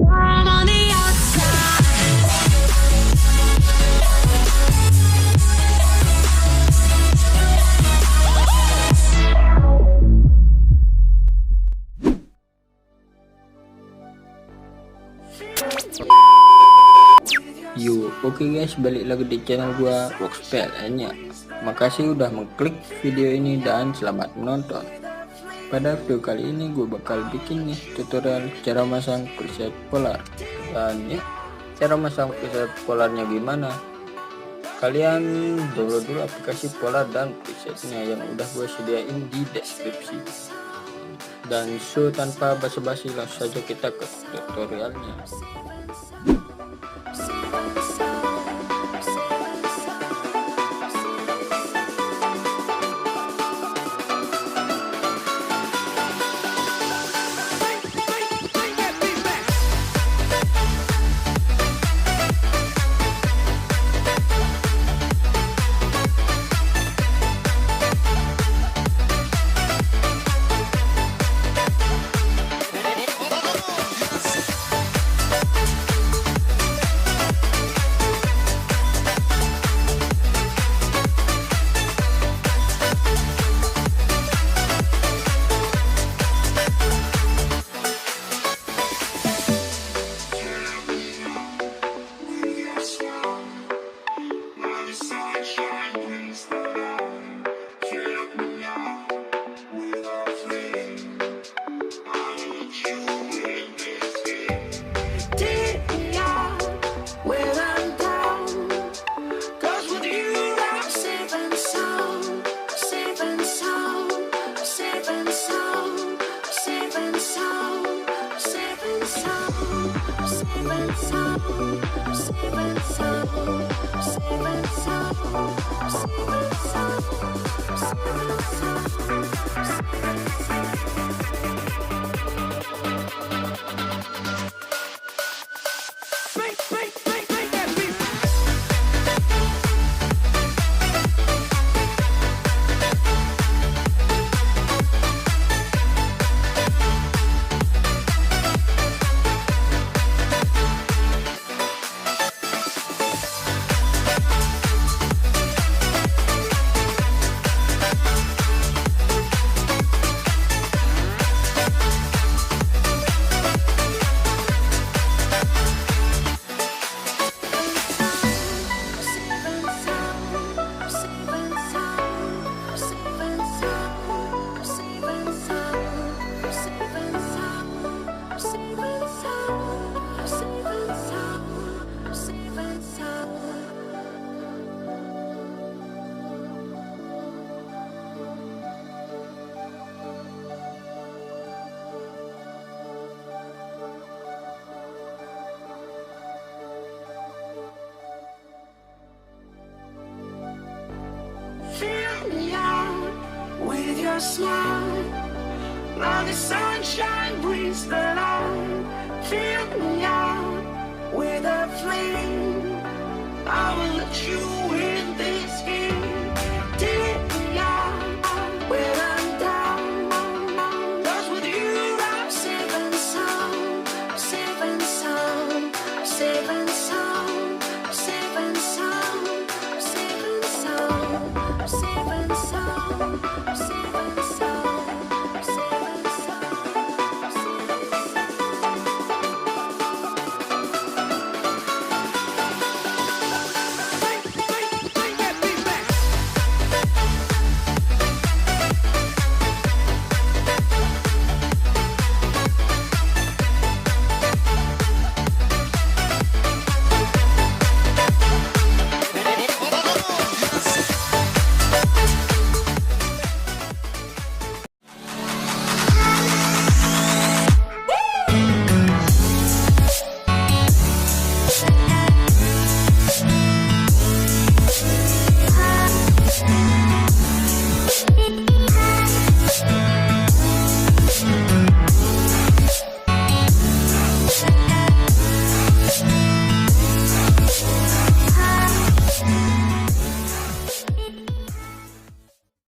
I'm on the outside. Oke guys, balik lagi di channel gua Workspell LAINNYA. Makasih udah mengklik video ini dan selamat menonton. Pada video kali ini gue bakal bikin nih tutorial cara masang preset polar. Dan ya, cara masang preset polarnya gimana? Kalian download dulu aplikasi polar dan presetnya yang udah gue sediain di deskripsi. Dan tanpa basa-basi langsung saja kita ke tutorialnya. With your smile, now the sunshine brings the light.